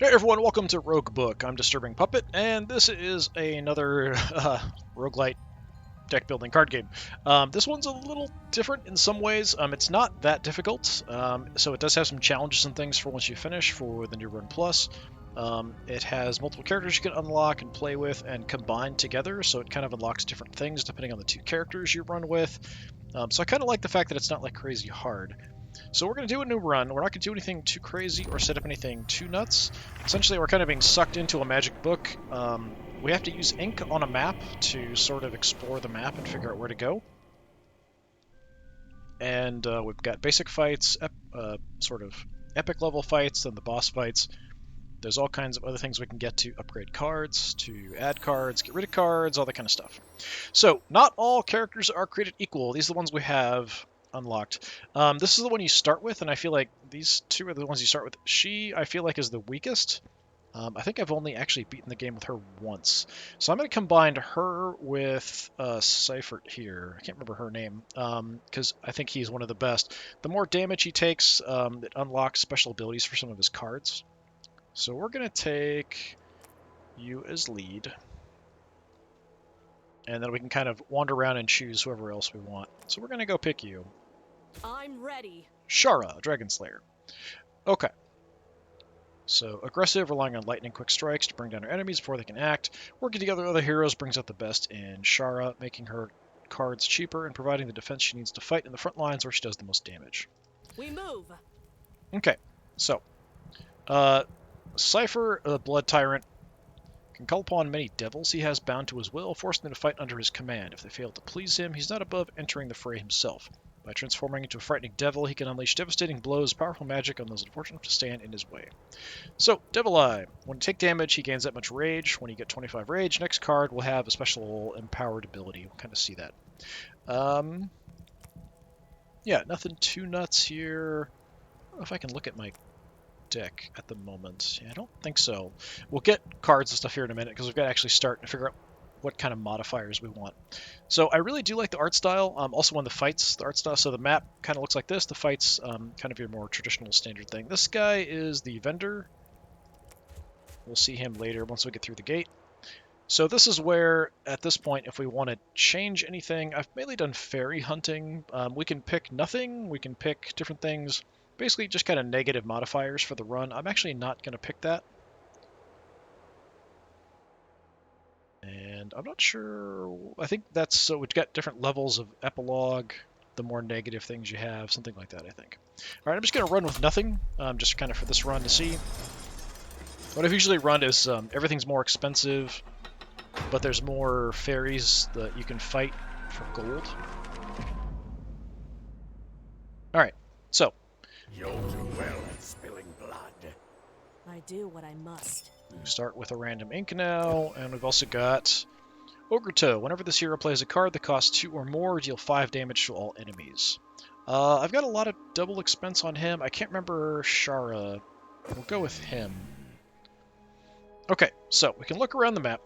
Hey everyone, welcome to Roguebook. I'm DisturbingPuppet, and this is another roguelite deck building card game. This one's a little different in some ways. It's not that difficult, so it does have some challenges and things for once you finish for the New Run Plus. It has multiple characters you can unlock and play with and combine together, so it kind of unlocks different things depending on the two characters you run with. So I kind of like the fact that it's not like crazy hard. So we're going to do a new run. We're not going to do anything too crazy or set up anything too nuts. Essentially, we're kind of being sucked into a magic book. We have to use ink on a map to sort of explore the map and figure out where to go. And we've got basic fights, sort of epic level fights, then the boss fights. There's all kinds of other things we can get to upgrade cards, to add cards, get rid of cards, all that kind of stuff. So, not all characters are created equal. These are the ones we have unlocked. This is the one you start with, and I feel like these two are the ones you start with. She, I feel like, is the weakest. I think I've only actually beaten the game with her once. So I'm going to combine her with Seifert here. I can't remember her name, because I think he's one of the best. The more damage he takes, it unlocks special abilities for some of his cards. So we're going to take you as lead. And then we can kind of wander around and choose whoever else we want. So we're going to go pick you. I'm ready. Shara, Dragon Slayer. Okay. So, aggressive, relying on lightning quick strikes to bring down her enemies before they can act. Working together with other heroes brings out the best in Shara, making her cards cheaper and providing the defense she needs to fight in the front lines where she does the most damage. We move. Okay, so, Cypher, the Blood Tyrant, can call upon many devils he has bound to his will, forcing them to fight under his command. If they fail to please him, he's not above entering the fray himself. By transforming into a frightening devil, he can unleash devastating blows, powerful magic on those unfortunate enough to stand in his way. So, Devil Eye. When you take damage, he gains that much rage. When you get 25 rage, next card will have a special empowered ability. We'll kind of see that. Yeah, nothing too nuts here. I don't know if I can look at my deck at the moment. Yeah, I don't think so. We'll get cards and stuff here in a minute because we've got to actually start and figure out what kind of modifiers we want. So I really do like the art style. Also on the fights, the art style. So the map kind of looks like this. The fights, kind of your more traditional standard thing. This guy is the vendor. We'll see him later once we get through the gate. So this is where, at this point, if we want to change anything, I've mainly done fairy hunting. We can pick nothing. We can pick different things. Basically just kind of negative modifiers for the run. I'm actually not going to pick that. And I'm not sure, I think that's, so we've got different levels of epilogue, the more negative things you have, something like that, I think. All right, I'm just going to run with nothing, just kind of for this run to see. What I've usually run is everything's more expensive, but there's more fairies that you can fight for gold. All right, so. You'll do well at spilling blood. I do what I must. We start with a random ink now, and we've also got Ogre Toe. Whenever this hero plays a card that costs 2 or more, deal 5 damage to all enemies. I've got a lot of double expense on him. I can't remember Shara. We'll go with him. Okay, so we can look around the map.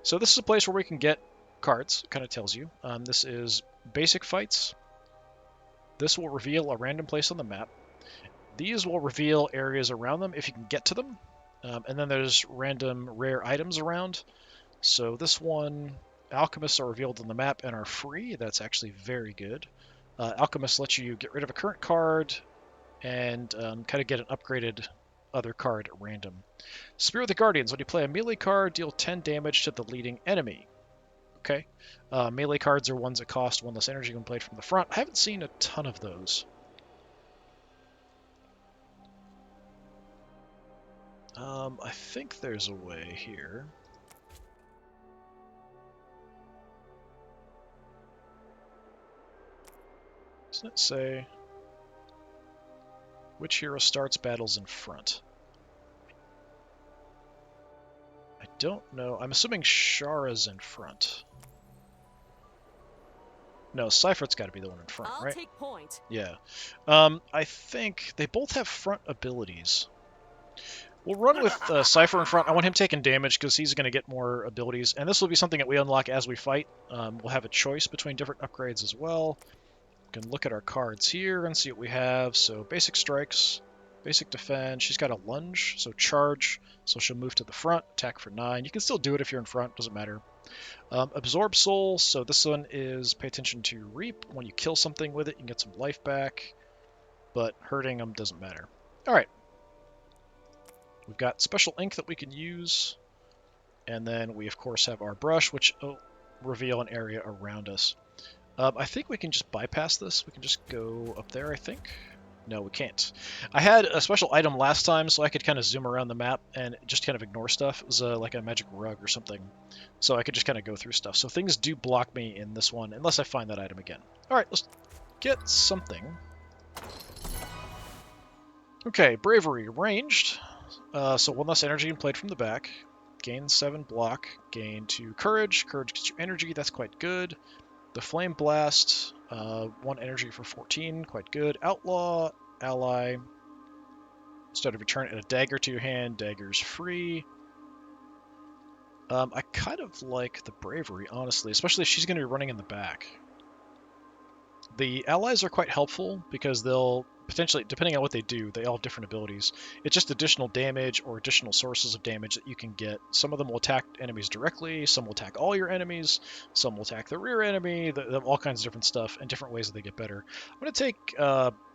So this is a place where we can get cards. It kind of tells you. This is basic fights. This will reveal a random place on the map. These will reveal areas around them if you can get to them. And then there's random rare items around. So this one, alchemists are revealed on the map and are free. That's actually very good. Alchemists lets you get rid of a current card and kind of get an upgraded other card at random. Spear of the Guardians. When you play a melee card, deal 10 damage to the leading enemy. Okay. Melee cards are ones that cost 1 less energy when played from the front. I haven't seen a ton of those. I think there's a way here. Doesn't it say which hero starts battles in front? I don't know. I'm assuming Shara's in front. No, Seifert's got to be the one in front, I'll right? take point. Yeah. I think they both have front abilities. We'll run with Cypher in front. I want him taking damage because he's going to get more abilities. And this will be something that we unlock as we fight. We'll have a choice between different upgrades as well. We can look at our cards here and see what we have. So basic strikes. Basic defense. She's got a lunge, so charge. So she'll move to the front, attack for 9. You can still do it if you're in front, doesn't matter. Absorb soul. So this one is pay attention to reap. When you kill something with it, you can get some life back, but hurting them doesn't matter. All right. We've got special ink that we can use, and then we of course have our brush, which will reveal an area around us. I think we can just bypass this. We can just go up there, I think. No, we can't. I had a special item last time, so I could kind of zoom around the map and just kind of ignore stuff. It was like a magic rug or something, so I could just kind of go through stuff. So things do block me in this one, unless I find that item again. All right, let's get something. Okay, bravery, ranged. So 1 less energy and played from the back. Gain 7 block. Gain 2 courage. Courage gets you energy, that's quite good. The Flame Blast, 1 energy for 14, quite good. Outlaw, ally, start of a turn, and a dagger to your hand, dagger's free. I kind of like the bravery, honestly, especially if she's going to be running in the back. The allies are quite helpful because they'll potentially, depending on what they do, they all have different abilities. It's just additional damage or additional sources of damage that you can get. Some of them will attack enemies directly, some will attack all your enemies, some will attack the rear enemy, all kinds of different stuff, and different ways that they get better. I'm going to take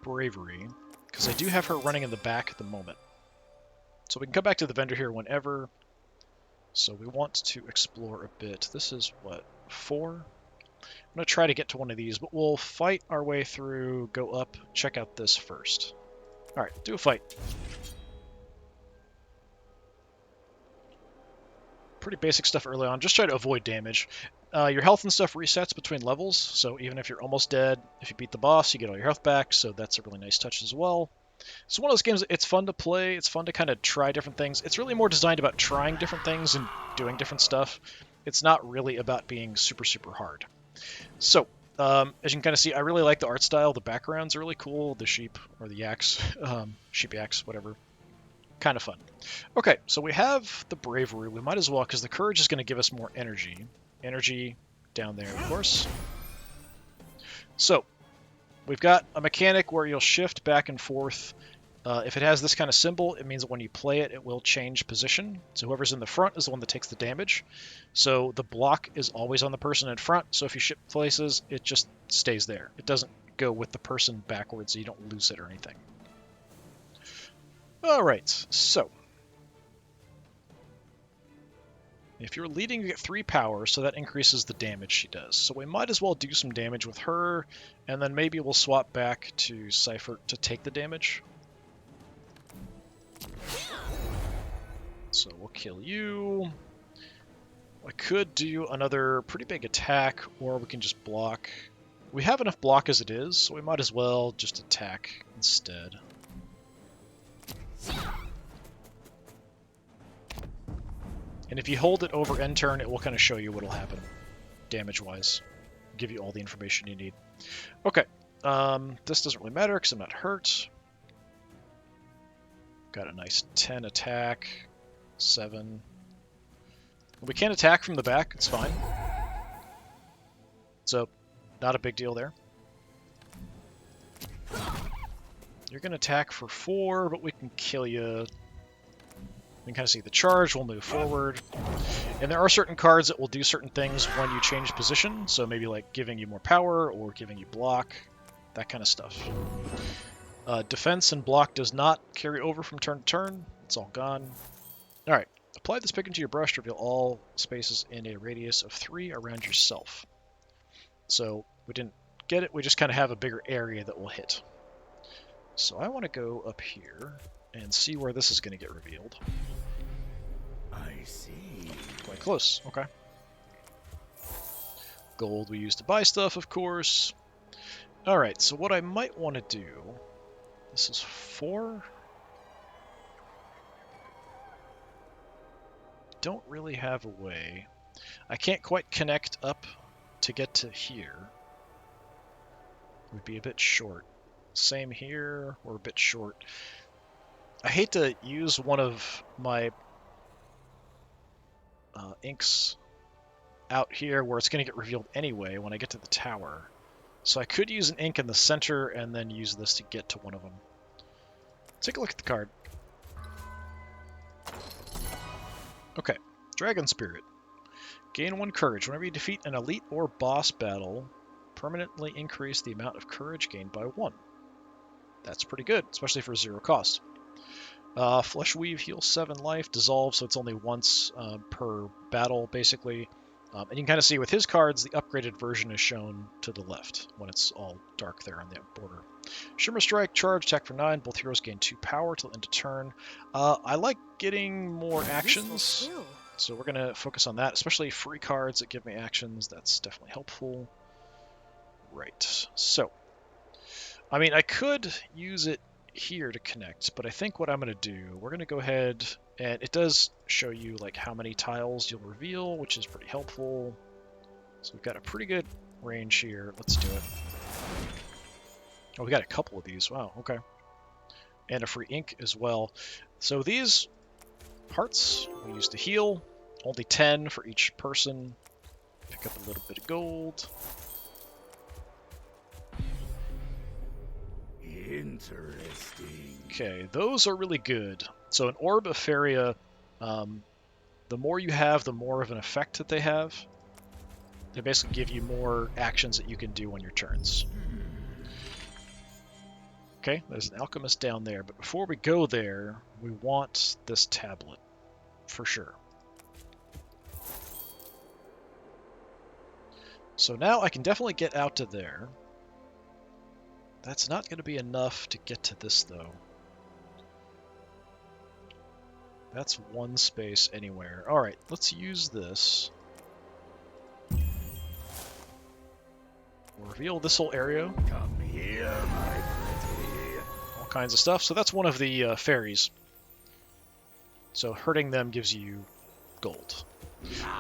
bravery, because I do have her running in the back at the moment. So we can come back to the vendor here whenever. So we want to explore a bit. This is, what, 4? I'm going to try to get to one of these, but we'll fight our way through, go up, check out this first. Alright, do a fight. Pretty basic stuff early on. Just try to avoid damage. Your health and stuff resets between levels, so even if you're almost dead, if you beat the boss, you get all your health back, so that's a really nice touch as well. It's one of those games, it's fun to play, it's fun to kind of try different things. It's really more designed about trying different things and doing different stuff. It's not really about being super, super hard. So, as you can kind of see, I really like the art style. The backgrounds are really cool. The sheep, or the yaks, sheep yaks, whatever. Kind of fun. Okay, so we have the bravery. We might as well, because the courage is going to give us more energy. Energy down there, of course. So, we've got a mechanic where you'll shift back and forth. If it has this kind of symbol, it means that when you play it, it will change position. So whoever's in the front is the one that takes the damage. So the block is always on the person in front, so if you shift places, it just stays there. It doesn't go with the person backwards, so you don't lose it or anything. Alright, so. If you're leading, you get 3 power, so that increases the damage she does. So we might as well do some damage with her, and then maybe we'll swap back to Cypher to take the damage. So we'll kill you. I could do another pretty big attack, or we can just block. We have enough block as it is, so we might as well just attack instead. And if you hold it over end turn, it will kind of show you what will happen, damage-wise. Give you all the information you need. Okay, this doesn't really matter because I'm not hurt. Got a nice 10 attack, 7. We can't attack from the back, it's fine. So, not a big deal there. You're going to attack for 4, but we can kill you. You can kind of see the charge, we'll move forward. And there are certain cards that will do certain things when you change position, so maybe like giving you more power or giving you block, that kind of stuff. Defense and block does not carry over from turn to turn. It's all gone. Alright, apply this pick into your brush to reveal all spaces in a radius of 3 around yourself. So we didn't get it, we just kind of have a bigger area that we'll hit. So I want to go up here and see where this is going to get revealed. I see. Quite close, okay. Gold we use to buy stuff, of course. Alright, so what I might want to do... This is 4. Don't really have a way. I can't quite connect up to get to here. Would be a bit short. Same here, we're a bit short. I hate to use one of my inks out here where it's going to get revealed anyway when I get to the tower. So I could use an ink in the center and then use this to get to one of them. Take a look at the card. Okay, Dragon Spirit. Gain 1 courage. Whenever you defeat an elite or boss battle, permanently increase the amount of courage gained by 1. That's pretty good, especially for 0 cost. Flesh Weave heals 7 life, dissolve, so it's only once per battle, basically. And you can kind of see with his cards, the upgraded version is shown to the left when it's all dark there on the border. Shimmer Strike, charge, attack for 9. Both heroes gain 2 power till end of turn. I like getting more actions, so we're going to focus on that, especially free cards that give me actions. That's definitely helpful. Right, so, I mean, I could use it here to connect, but I think what I'm going to do, we're going to go ahead, and it does show you like how many tiles you'll reveal, which is pretty helpful. So we've got a pretty good range here. Let's do it. Oh, we got a couple of these. Wow, okay. And a free ink as well. So these hearts we use to heal. Only 10 for each person. Pick up a little bit of gold. Interesting. Okay, those are really good. So an Orb of Feria, the more you have, the more of an effect that they have. They basically give you more actions that you can do on your turns. Okay, there's an alchemist down there, but before we go there, we want this tablet, for sure. So now I can definitely get out to there. That's not going to be enough to get to this, though. That's 1 space anywhere. Alright, let's use this. We'll reveal this whole area. Come here, my pretty. All kinds of stuff. So that's one of the fairies. So hurting them gives you gold.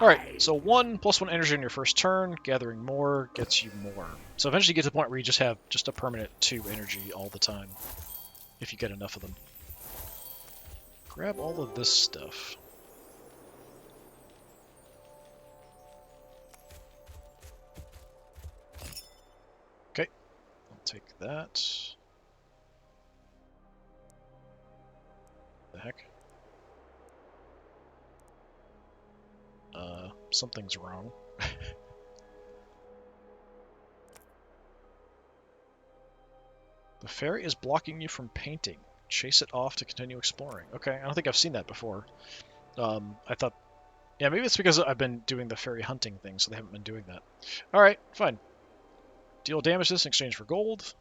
Alright, so 1 + 1 energy on your first turn. Gathering more gets you more. So eventually you get to the point where you just have just a permanent 2 energy all the time. If you get enough of them. Grab all of this stuff. Okay, I'll take that. The heck? Something's wrong. The fairy is blocking you from painting. Chase it off to continue exploring. Okay, I don't think I've seen that before. I thought... Yeah, maybe it's because I've been doing the fairy hunting thing, so they haven't been doing that. Alright, fine. Deal damage this in exchange for gold,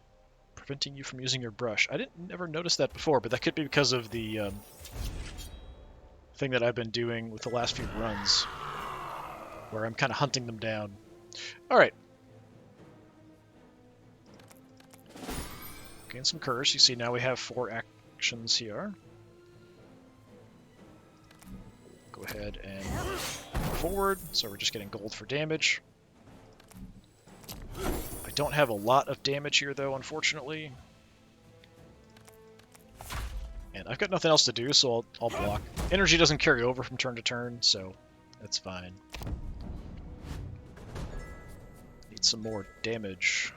preventing you from using your brush. I didn't never notice that before, but that could be because of the thing that I've been doing with the last few runs, where I'm kind of hunting them down. Alright. Gain some courage. You see now we have 4 actions here. Go ahead and forward, so we're just getting gold for damage. I don't have a lot of damage here, though, unfortunately. And I've got nothing else to do, so I'll block. Energy doesn't carry over from turn to turn, so that's fine. Need some more damage.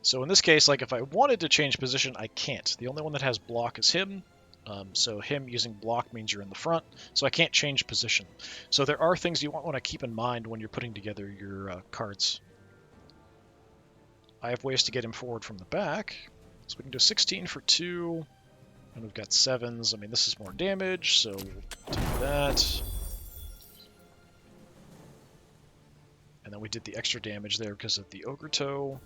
So in this case, like if I wanted to change position, I can't. The only one that has block is him. So him using block means you're in the front, so I can't change position. So there are things you want to keep in mind when you're putting together your cards. I have ways to get him forward from the back. So we can do 16 for 2, and we've got 7s. I mean, this is more damage, so we'll do that. And then we did the extra damage there because of the Ogre Toe.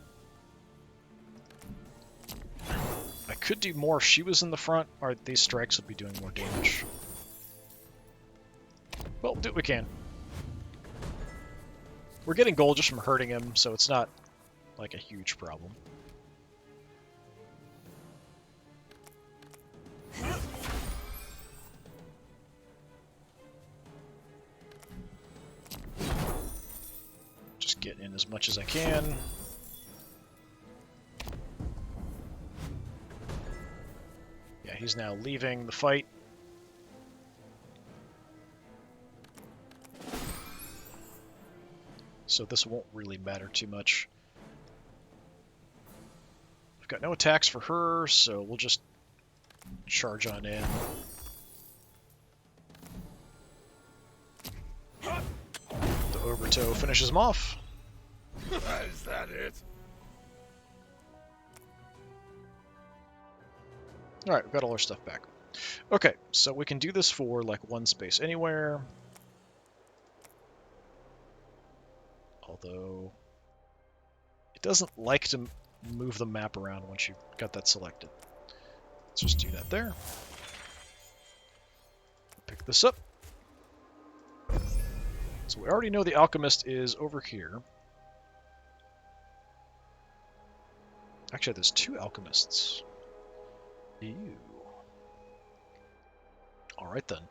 I could do more if she was in the front, or these strikes would be doing more damage. Well, do what we can. We're getting gold just from hurting him, so it's not like a huge problem. Just get in as much as I can. Yeah, he's now leaving the fight. So this won't really matter too much. We've got no attacks for her, so we'll just charge on in. The Ogerto finishes him off. Is that it? Alright, we've got all our stuff back. Okay, so we can do this for like one space anywhere. Although it doesn't like to move the map around once you've got that selected. Let's just do that there. Pick this up. So we already know the alchemist is over here. Actually, there's two alchemists. Ew. Alright then.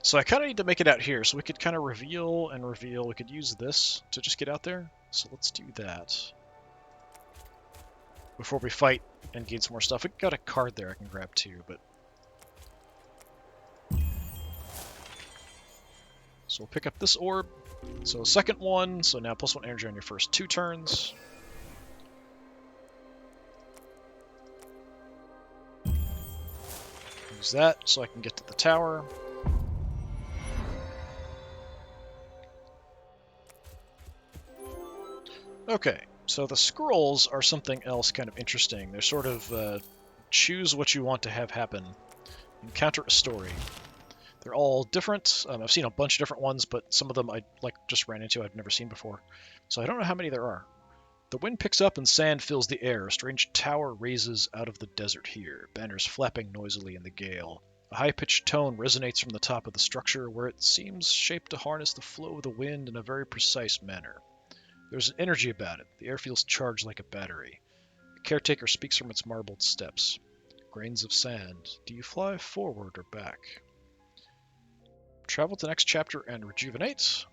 So I kind of need to make it out here, so we could kind of reveal and reveal. We could use this to just get out there. So let's do that. Before we fight and gain some more stuff. We got a card there I can grab too, but... So we'll pick up this orb. So second one, so now +1 energy on your first 2 turns. Use that so I can get to the tower. Okay, so the scrolls are something else kind of interesting. They're sort of choose what you want to have happen. Encounter a story. They're all different. I've seen a bunch of different ones, but some of them I just ran into I've never seen before. So I don't know how many there are. The wind picks up and sand fills the air. A strange tower raises out of the desert here, banners flapping noisily in the gale. A high-pitched tone resonates from the top of the structure, where it seems shaped to harness the flow of the wind in a very precise manner. There's an energy about it. The air feels charged like a battery. The caretaker speaks from its marbled steps. Grains of sand. Do you fly forward or back? Travel to the next chapter and rejuvenate.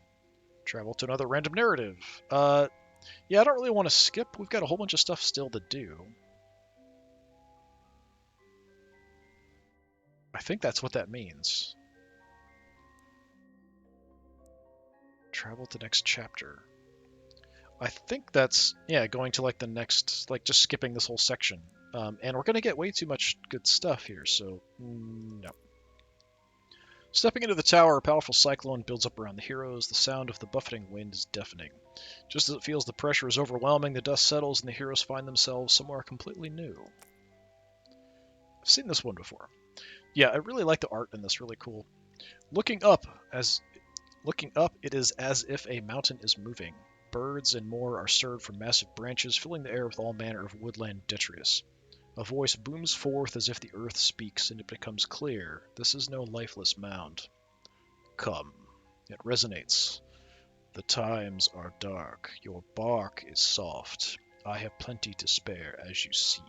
Travel to another random narrative. Yeah, I don't really want to skip. We've got a whole bunch of stuff still to do. I think that's what that means. Travel to next chapter. I think that's, yeah, going to like the next, like just skipping this whole section. And we're going to get way too much good stuff here, so no. Stepping into the tower, a powerful cyclone builds up around the heroes. The sound of the buffeting wind is deafening. Just as it feels the pressure is overwhelming, the dust settles and the heroes find themselves somewhere completely new. I've seen this one before. Yeah, I really like the art in this, really cool. Looking up, it is as if a mountain is moving. Birds and more are stirred from massive branches, filling the air with all manner of woodland detritus. A voice booms forth as if the earth speaks, and it becomes clear. This is no lifeless mound. Come. It resonates. The times are dark. Your bark is soft. I have plenty to spare, as you see.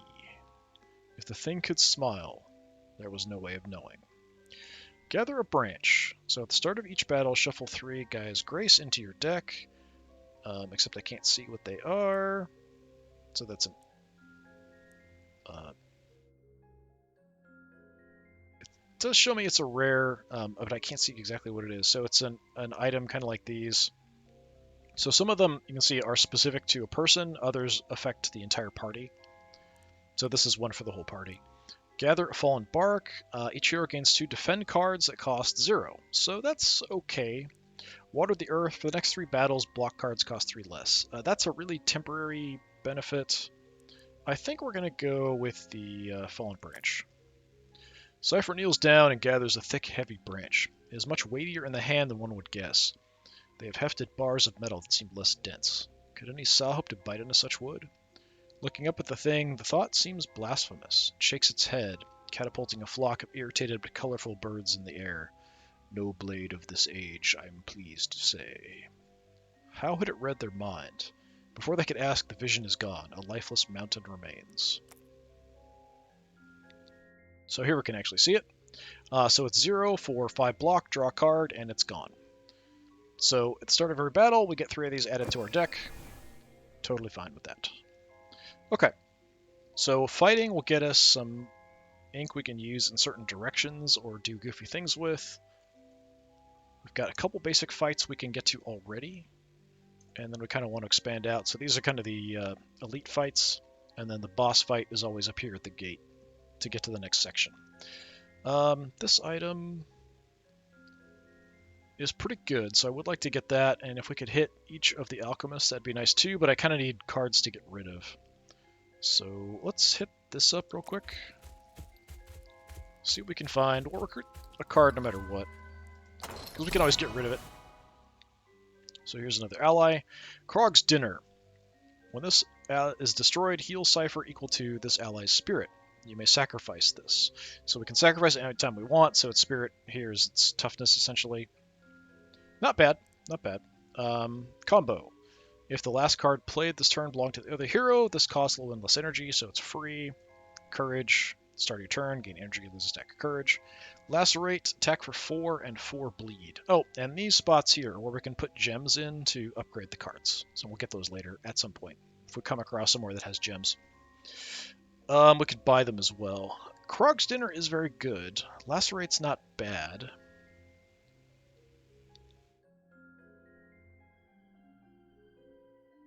If the thing could smile, there was no way of knowing. Gather a branch. So at the start of each battle, shuffle 3 Gaia's Grace into your deck. Except I can't see what they are. So that's an... it does show me it's a rare, but I can't see exactly what it is. So it's an item kind of like these. So some of them, you can see, are specific to a person. Others affect the entire party. So this is one for the whole party. Gather a fallen bark. Each hero gains 2 defend cards that cost 0. So that's okay. Water the earth. For the next 3 battles, block cards cost 3 less. That's a really temporary benefit. I think we're going to go with the fallen branch. Cypher kneels down and gathers a thick, heavy branch. It is much weightier in the hand than one would guess. They have hefted bars of metal that seem less dense. Could any saw hope to bite into such wood? Looking up at the thing, the thought seems blasphemous. It shakes its head, catapulting a flock of irritated but colorful birds in the air. No blade of this age, I am pleased to say. How had it read their mind? Before they could ask, the vision is gone. A lifeless mountain remains. So here we can actually see it. So it's 0 for 5 block, draw a card, and it's gone. So at the start of every battle, we get 3 of these added to our deck. Totally fine with that. Okay, so fighting will get us some ink we can use in certain directions or do goofy things with. We've got a couple basic fights we can get to already, and then we kind of want to expand out. So these are kind of the elite fights. And then the boss fight is always up here at the gate to get to the next section. This item is pretty good, so I would like to get that, and if we could hit each of the alchemists, that'd be nice too, but I kind of need cards to get rid of. So let's hit this up real quick. See what we can find. We'll recruit a card no matter what, because we can always get rid of it. So here's another ally. Krog's Dinner. When this is destroyed, heal cipher equal to this ally's spirit. You may sacrifice this. So we can sacrifice it anytime we want, so its spirit here is its toughness, essentially. Not bad, not bad. Combo. If the last card played this turn belonged to the other hero, this costs a little less energy, so it's free. Courage. Start your turn, gain energy, lose a stack of courage. Lacerate, attack for 4 and 4 bleed. Oh, and these spots here are where we can put gems in to upgrade the cards. So we'll get those later at some point, if we come across somewhere that has gems. We could buy them as well. Krog's Dinner is very good. Lacerate's not bad.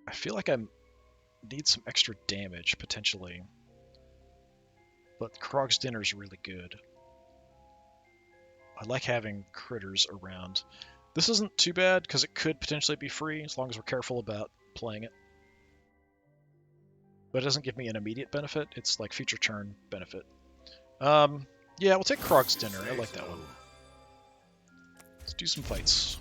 I feel like I need some extra damage, potentially. But Krog's Dinner is really good. I like having critters around. This isn't too bad, because it could potentially be free, as long as we're careful about playing it. But it doesn't give me an immediate benefit, it's like future turn benefit. Yeah, we'll take Krog's Dinner, I like that one. Let's do some fights.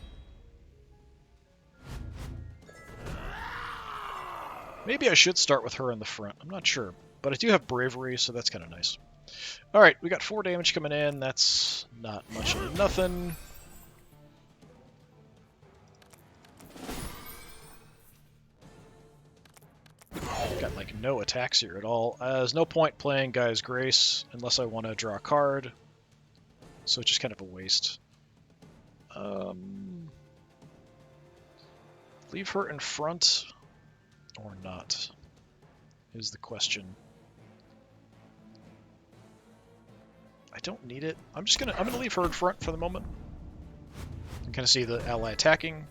Maybe I should start with her in the front, I'm not sure. But I do have Bravery, so that's kind of nice. Alright, we got 4 damage coming in, that's not much of nothing. Got like no attacks here at all. There's no point playing Guy's Grace unless I want to draw a card. So it's just kind of a waste. Leave her in front or not is the question. I don't need it. I'm gonna leave her in front for the moment. You can kind of see the ally attacking.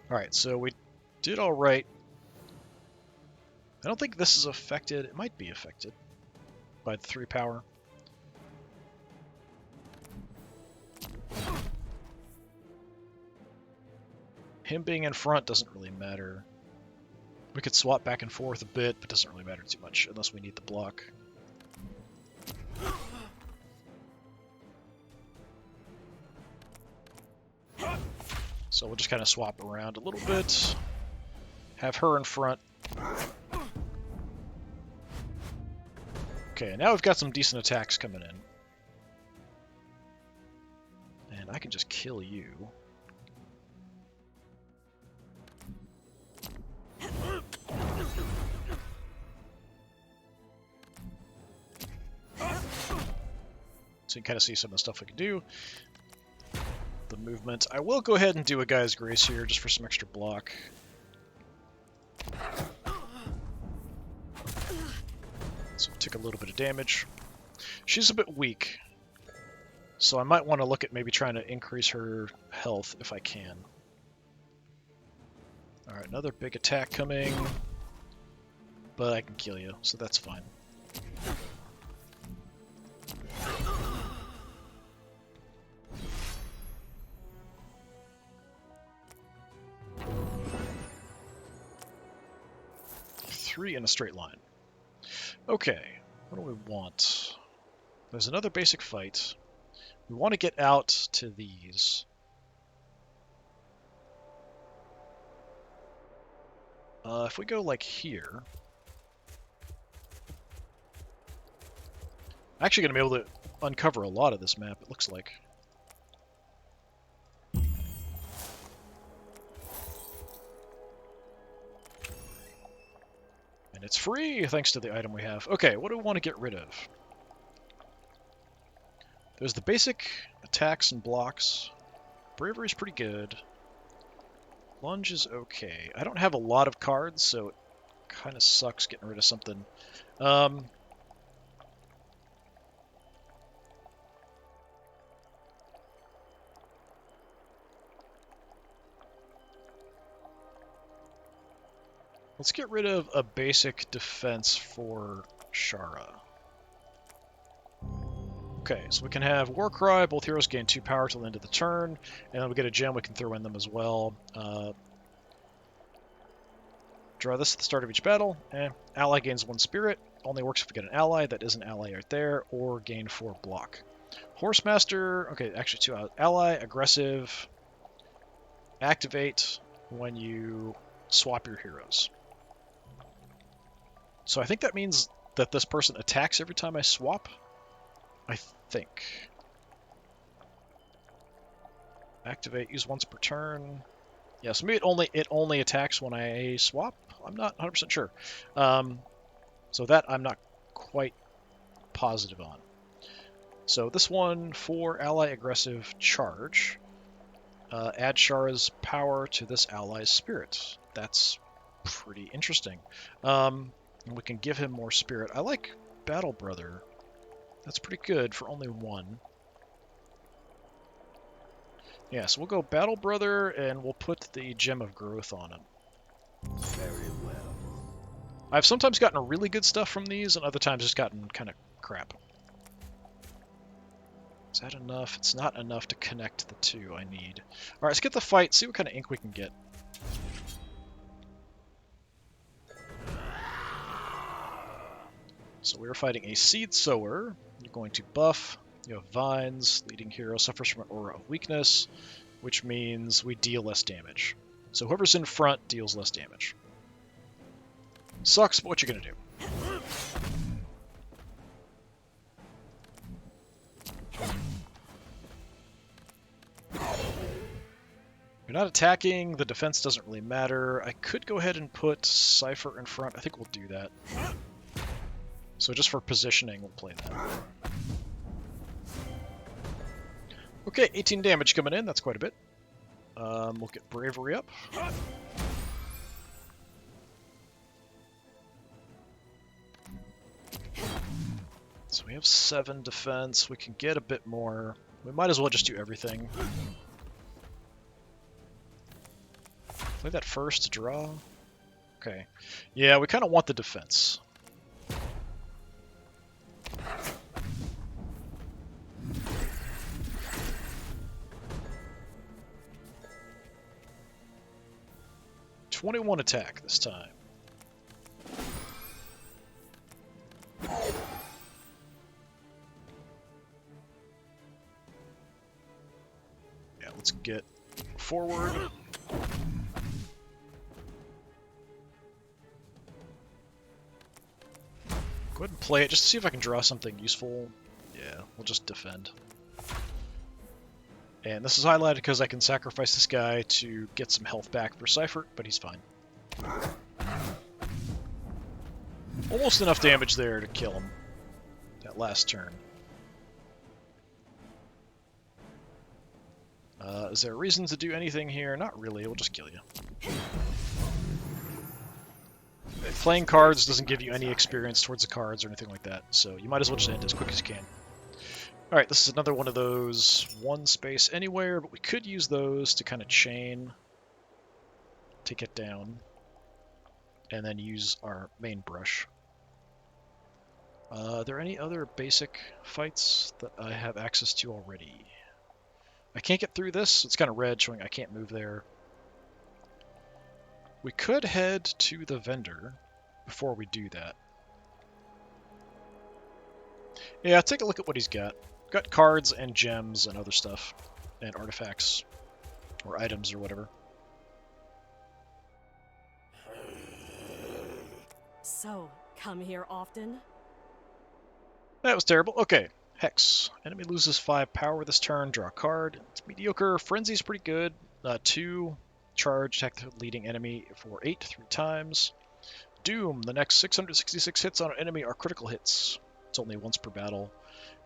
Alright, so we did alright. I don't think this is affected. It might be affected by the 3 power. Him being in front doesn't really matter. We could swap back and forth a bit, but it doesn't really matter too much unless we need the block. So we'll just kind of swap around a little bit. Have her in front. Okay, now we've got some decent attacks coming in. And I can just kill you. So you can kind of see some of the stuff we can do. The movement. I will go ahead and do a Guy's Grace here just for some extra block. So took a little bit of damage. She's a bit weak, so I might want to look at maybe trying to increase her health if I can. Alright, another big attack coming, but I can kill you, so that's fine. Three in a straight line. Okay, what do we want? There's another basic fight. We want to get out to these. If we go like here... I'm actually going to be able to uncover a lot of this map, it looks like. And it's free, thanks to the item we have. Okay, what do we want to get rid of? There's the basic attacks and blocks. Bravery's pretty good. Lunge is okay. I don't have a lot of cards, so it kind of sucks getting rid of something. Let's get rid of a basic defense for Shara. Okay, so we can have Warcry. Both heroes gain 2 power till the end of the turn, and then we get a gem we can throw in them as well. Draw this at the start of each battle. Ally gains 1 spirit. Only works if we get an ally that is an ally right there, or gain 4 block. Horsemaster, okay, actually 2 ally, aggressive, activate when you swap your heroes. So I think that means that this person attacks every time I swap. I think. Activate, use once per turn. Yeah, so maybe it only attacks when I swap. I'm not 100% sure. So that I'm not quite positive on. So this one, for ally aggressive charge, add Shara's power to this ally's spirit. That's pretty interesting. And we can give him more spirit. I like Battle Brother. That's pretty good for only 1. Yeah, so we'll go Battle Brother, and we'll put the Gem of Growth on him. Very well. I've sometimes gotten really good stuff from these, and other times just gotten kind of crap. Is that enough? It's not enough to connect the 2 I need. Alright, let's get the fight, see what kind of ink we can get. So we are fighting a Seed Sower. You're going to buff. You have Vines. Leading hero suffers from an aura of weakness, which means we deal less damage. So whoever's in front deals less damage. Sucks, but what you gonna do? You're not attacking, the defense doesn't really matter. I could go ahead and put Cypher in front. I think we'll do that. So just for positioning, we'll play that. Okay, 18 damage coming in. That's quite a bit. We'll get Bravery up. So we have 7 defense. We can get a bit more. We might as well just do everything. Play that first to draw. Okay. Yeah, we kind of want the defense. #21 attack this time. Yeah, let's get forward. Go ahead and play it just to see if I can draw something useful. Yeah, we'll just defend. And this is highlighted because I can sacrifice this guy to get some health back for Cypher, but he's fine. Almost enough damage there to kill him that last turn. Is there a reason to do anything here? Not really, we'll just kill you. Playing cards doesn't give you any experience towards the cards or anything like that, so you might as well just end as quick as you can. Alright, this is another one of those 1 space anywhere, but we could use those to kind of chain to get down, and then use our main brush. Are there any other basic fights that I have access to already? I can't get through this. It's kind of red, showing I can't move there. We could head to the vendor before we do that. Yeah, take a look at what he's got. Got cards and gems and other stuff, and artifacts, or items, or whatever. So, come here often? That was terrible. Okay, Hex. Enemy loses 5 power this turn, draw a card. It's mediocre. Frenzy's pretty good. 2 charge, attack the leading enemy for 8 3 times. Doom. The next 666 hits on an enemy are critical hits. It's only once per battle.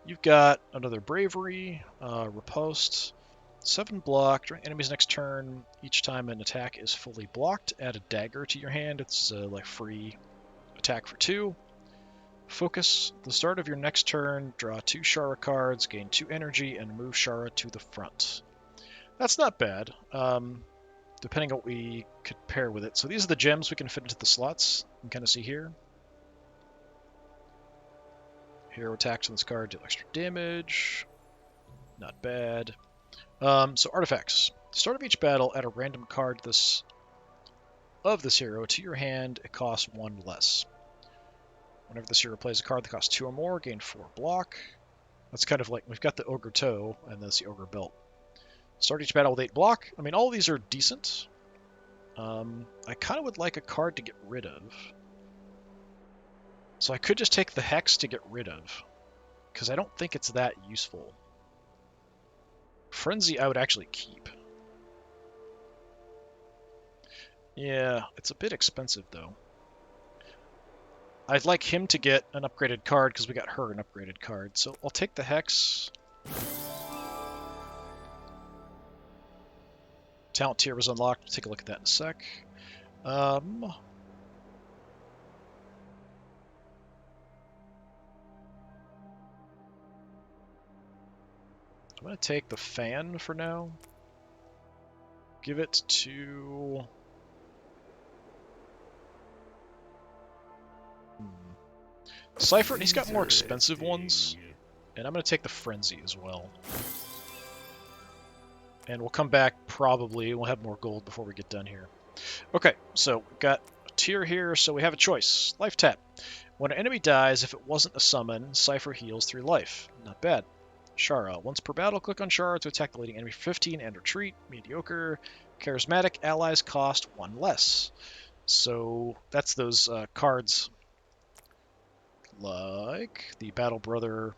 You've got another Bravery, Riposte, 7 block. During enemy's next turn, each time an attack is fully blocked, add a dagger to your hand. It's like free attack for 2. Focus. The start of your next turn, draw 2 Shara cards, gain 2 energy, and move Shara to the front. That's not bad. depending on what we could pair with it. So these are the gems we can fit into the slots. You can kind of see here. Hero attacks on this card deal extra damage. Not bad. So artifacts. Start of each battle, add a random card of this hero to your hand. It costs 1 less. Whenever this hero plays a card that costs 2 or more, gain 4 block. That's kind of like, we've got the Ogre Toe, and that's the Ogre Belt. Start each battle with 8 block. I mean, all of these are decent. I kind of would like a card to get rid of. So I could just take the Hex to get rid of, because I don't think it's that useful. Frenzy I would actually keep. Yeah, it's a bit expensive, though. I'd like him to get an upgraded card, because we got her an upgraded card. So I'll take the Hex. Talent tier was unlocked. We'll take a look at that in a sec. I'm going to take the fan for now. Give it to... Cypher, and he's got more expensive ones. And I'm going to take the Frenzy as well. And we'll come back probably. We'll have more gold before we get done here. Okay, so we've got a tier here, so we have a choice. Life tap. When an enemy dies, if it wasn't a summon, Cypher heals 3 life. Not bad. Shara. Once per battle, click on Shara to attack the leading enemy for 15 and retreat. Mediocre. Charismatic. Allies cost 1 less. So that's those cards like the Battle Brother.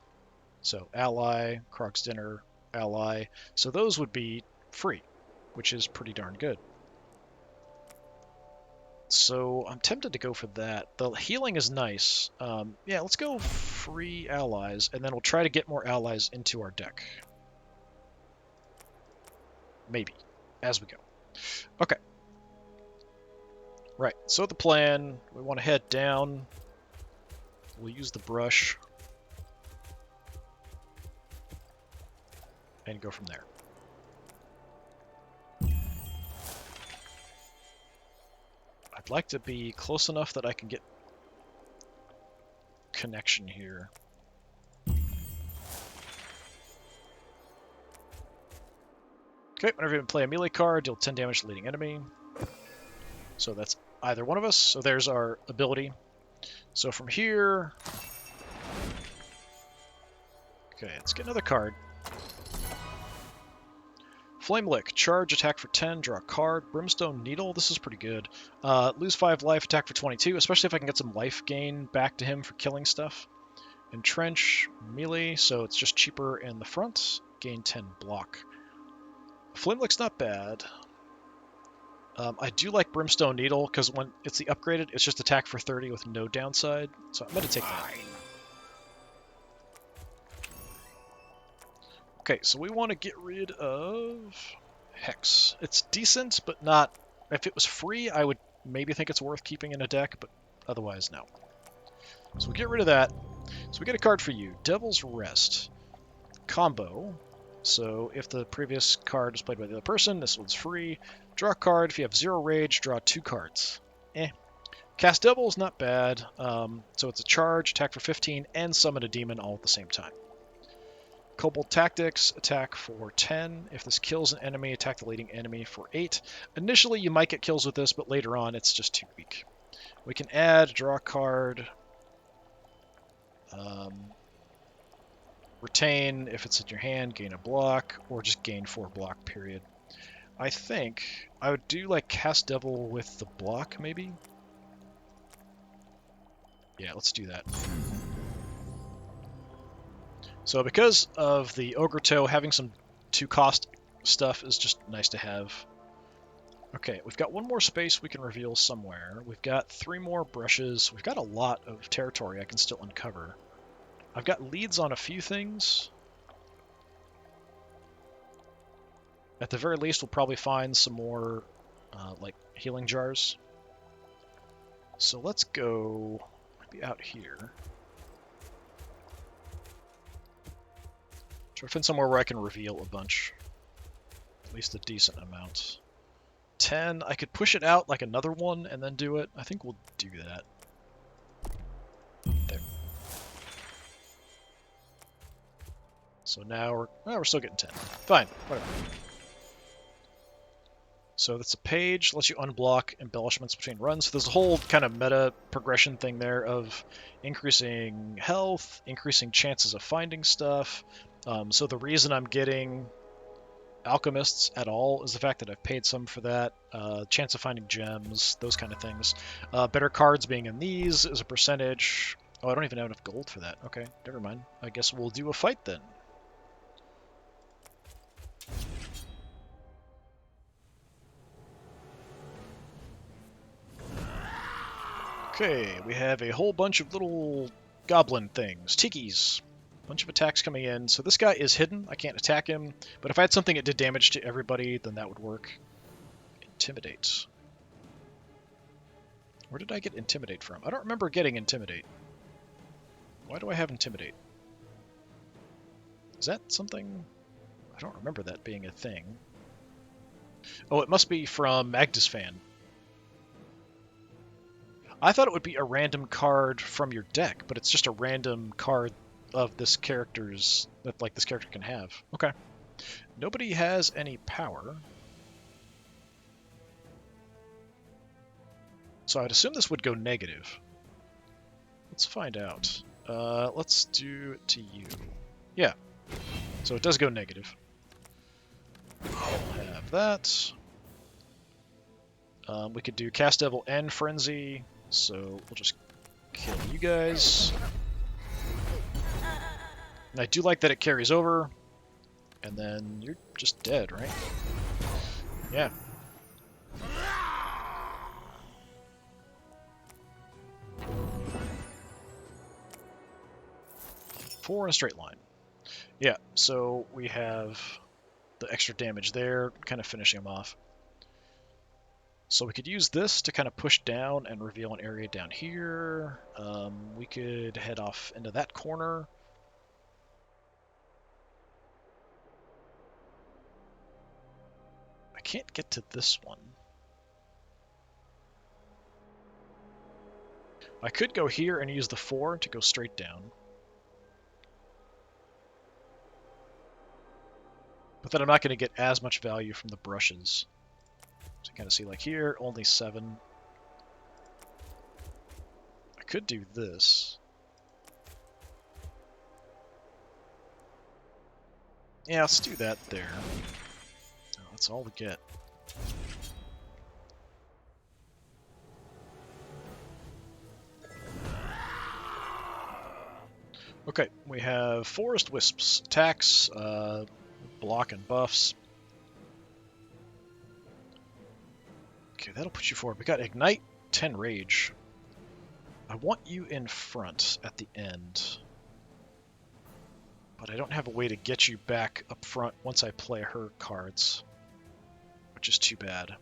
So Ally, Krog's Dinner, Ally. So those would be free, which is pretty darn good. So I'm tempted to go for that. The healing is nice. Yeah, let's go free allies, and then we'll try to get more allies into our deck. Maybe, as we go. Okay. Right, so the plan, we want to head down. We'll use the brush. And go from there. I'd like to be close enough that I can get connection here. Okay, whenever you play a melee card, deal 10 damage to the leading enemy. So that's either one of us. So there's our ability. So from here... Okay, let's get another card. Flame Lick, charge, attack for 10, draw a card. Brimstone Needle, this is pretty good. Lose 5 life, attack for 22, especially if I can get some life gain back to him for killing stuff. Entrench, melee, so it's just cheaper in the front. Gain 10 block. Flame Lick's not bad. I do like Brimstone Needle, because when it's the upgraded, it's just attack for 30 with no downside. So I'm going to take that. Okay, so we want to get rid of Hex. It's decent, but not... If it was free, I would maybe think it's worth keeping in a deck, but otherwise, no. So we'll get rid of that. So we get a card for you. Devil's Rest. Combo. So if the previous card is played by the other person, this one's free. Draw a card. If you have 0 rage, draw 2 cards. Cast Devil is not bad. So it's a charge, attack for 15, and summon a demon all at the same time. Kobold Tactics, attack for 10. If this kills an enemy, attack the leading enemy for 8. Initially, you might get kills with this, but later on, it's just too weak. We can add, draw a card. Retain, if it's in your hand, gain a block, or just gain 4 block, period. I think I would do, like, Cast Devil with the block, maybe? Yeah, let's do that. So because of the Ogre Toe, having some 2-cost stuff is just nice to have. Okay, we've got 1 more space we can reveal somewhere. We've got 3 more brushes. We've got a lot of territory I can still uncover. I've got leads on a few things. At the very least, we'll probably find some more, like, healing jars. So let's go maybe out here. Try to find somewhere where I can reveal a bunch. At least a decent amount. 10. I could push it out like another one and then do it. I think we'll do that. There. So now we're still getting 10. Fine, whatever. So that's a page, lets you unblock embellishments between runs. So there's a whole kind of meta progression thing there of increasing health, increasing chances of finding stuff. So the reason I'm getting alchemists at all is the fact that I've paid some for that. Chance of finding gems, those kind of things. Better cards being in these is a percentage. Oh, I don't even have enough gold for that. Okay, never mind. I guess we'll do a fight then. Okay, we have a whole bunch of little goblin things, tikis. Bunch of attacks coming in. So this guy is hidden. I can't attack him. But if I had something that did damage to everybody, then that would work. Intimidate. Where did I get Intimidate from? I don't remember getting Intimidate. Why do I have Intimidate? Is that something? I don't remember that being a thing. Oh, it must be from Magnus Fan. I thought it would be a random card from your deck, but it's just a random card of this character's that like this character can have. Okay. Nobody has any power. So I'd assume this would go negative. Let's find out. Let's do it to you. Yeah. So it does go negative. I'll have that. We could do Cast Devil and Frenzy. So we'll just kill you guys. And I do like that it carries over. And then you're just dead, right? Yeah. Four in a straight line. Yeah, so we have the extra damage there, kind of finishing him off. So we could use this to kind of push down and reveal an area down here. We could head off into that corner. I can't get to this one. I could go here and use the 4 to go straight down. But then I'm not going to get as much value from the brushes. So you kind of see, like here, only 7. I could do this. Yeah, let's do that there. Oh, that's all we get. Okay, we have Forest Wisps. Attacks, block and buffs. Okay, that'll put you forward. We got Ignite, 10 Rage. I want you in front at the end. But I don't have a way to get you back up front once I play her cards. Which is too bad.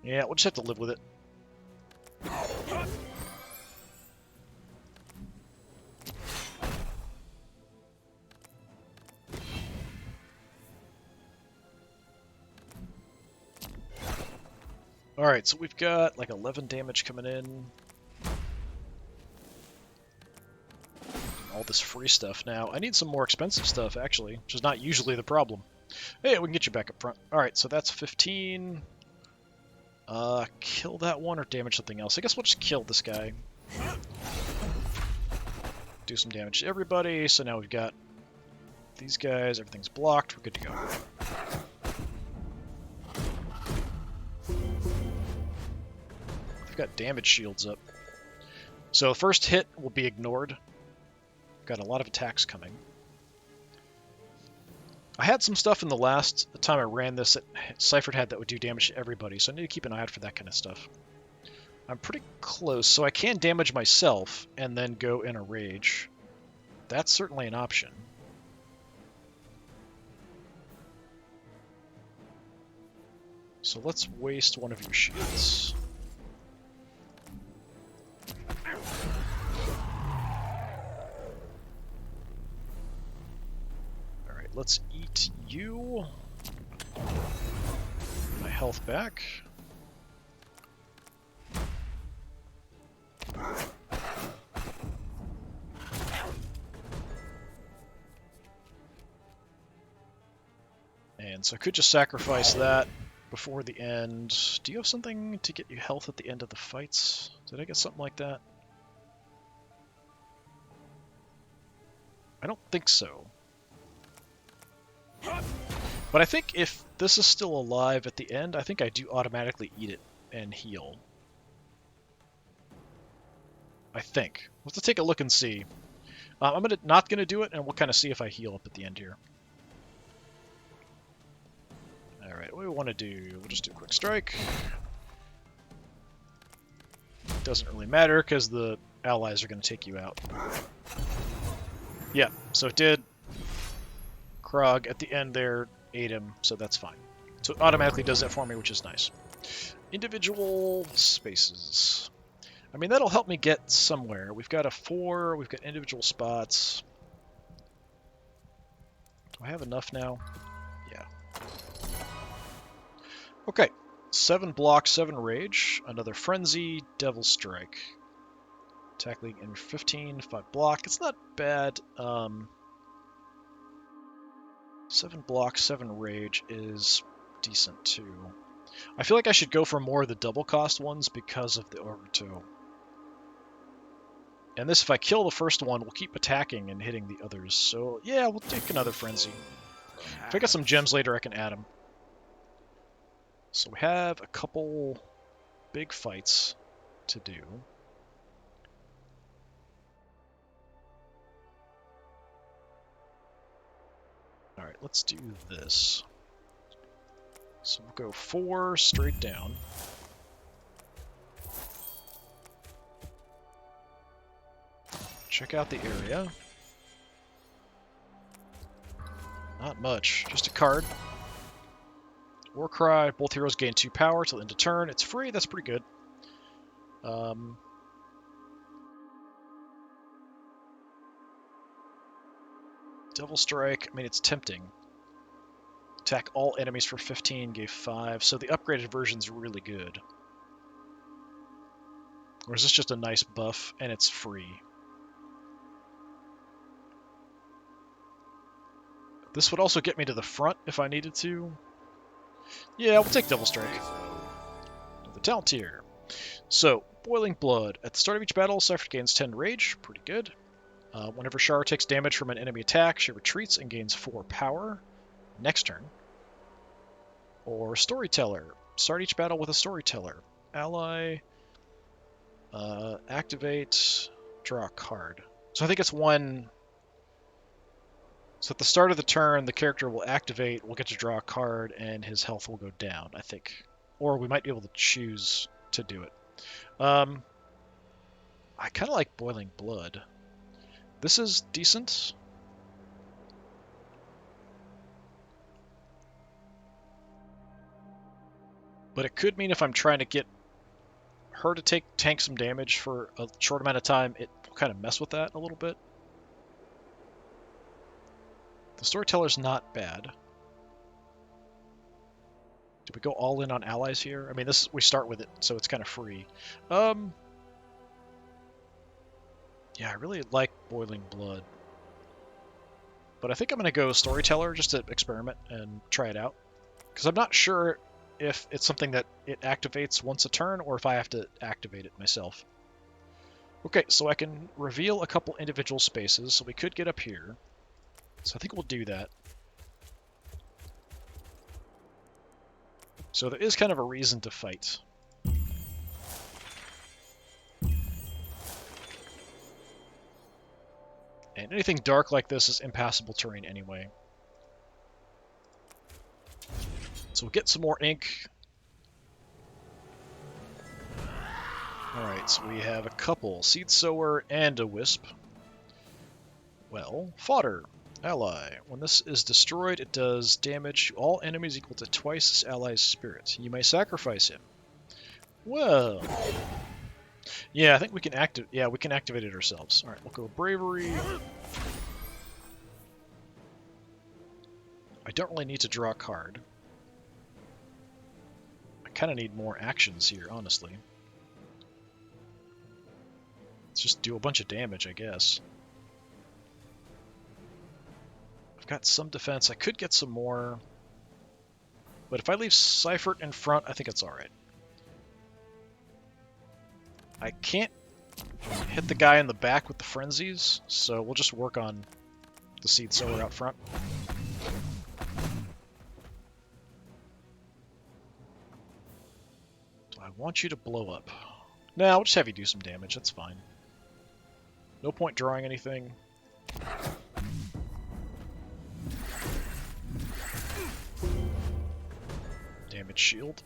Yeah, we'll just have to live with it. Alright, so we've got like 11 damage coming in. All this free stuff now. I need some more expensive stuff, actually, which is not usually the problem. Hey, we can get you back up front. Alright, so that's 15. Kill that one or damage something else. I guess we'll just kill this guy. Do some damage to everybody. So now we've got these guys. Everything's blocked. We're good to go. We've got damage shields up. So first hit will be ignored. Got a lot of attacks coming. I had some stuff in the last time I ran this that Cyphered had that would do damage to everybody, so I need to keep an eye out for that kind of stuff. I'm pretty close, so I can damage myself and then go in a rage. That's certainly an option. So let's waste one of your shields. Let's eat you. health back. And so I could just sacrifice that before the end. Do you have something to get you health at the end of the fights? Did I get something like that? I don't think so. But I think if this is still alive at the end, I think I do automatically eat it and heal. I think. Let's take a look and see. I'm not gonna do it, and we'll kind of see if I heal up at the end here. All right, what do we want to do? We'll just do a quick strike. Doesn't really matter because the allies are going to take you out. Yeah, so it did. Krog at the end there ate him, so that's fine. So it automatically does that for me, which is nice. Individual spaces. I mean, that'll help me get somewhere. We've got a 4, we've got individual spots. Do I have enough now? Yeah. Okay. 7 block, 7 rage, another frenzy, devil strike. Tackling in 15, 5 block. It's not bad. 7 block, 7 rage is decent too. I feel like I should go for more of the double cost ones because of the overtow. And this, if I kill the first one, we'll keep attacking and hitting the others. So yeah, we'll take another frenzy. If I get some gems later, I can add them. So we have a couple big fights to do. Alright, let's do this. So we'll go 4 straight down. Check out the area. Not much, just a card. Warcry, both heroes gain 2 power till end of turn. It's free, that's pretty good. Devil Strike, I mean, it's tempting. Attack all enemies for 15, gave 5, so the upgraded version's really good. Or is this just a nice buff, and it's free? This would also get me to the front if I needed to. Yeah, we'll take Devil Strike. The talent tier. So, Boiling Blood. At the start of each battle, Cypher gains 10 rage. Pretty good. Whenever Shara takes damage from an enemy attack, she retreats and gains 4 power. Next turn. Or Storyteller. Start each battle with a Storyteller. Ally. Activate. Draw a card. So I think it's one... So at the start of the turn, the character will activate, we'll get to draw a card, and his health will go down, I think. Or we might be able to choose to do it. I kind of like Boiling Blood. This is decent. But it could mean if I'm trying to get her to tank some damage for a short amount of time, it will kind of mess with that a little bit. The Storyteller's not bad. Do we go all in on allies here? I mean, we start with it, so it's kind of free. Yeah, I really like Boiling Blood. But I think I'm going to go Storyteller just to experiment and try it out. Because I'm not sure if it's something that it activates once a turn, or if I have to activate it myself. Okay, so I can reveal a couple individual spaces, so we could get up here. So I think we'll do that. So there is kind of a reason to fight. And anything dark like this is impassable terrain anyway. So we'll get some more ink. Alright, so we have a couple. Seed Sower and a Wisp. Well, Fodder. Ally. When this is destroyed, it does damage to all enemies equal to twice its ally's spirit. You may sacrifice him. Well. Yeah, I think we can we can activate it ourselves. Alright, we'll go Bravery. I don't really need to draw a card. kind of need more actions here, honestly. Let's just do a bunch of damage, I guess. I've got some defense. I could get some more. But if I leave Seifert in front, I think it's alright. I can't hit the guy in the back with the frenzies, so we'll just work on the seed sower out front. So I want you to blow up. Nah, we'll just have you do some damage, that's fine. No point drawing anything. Damage shield.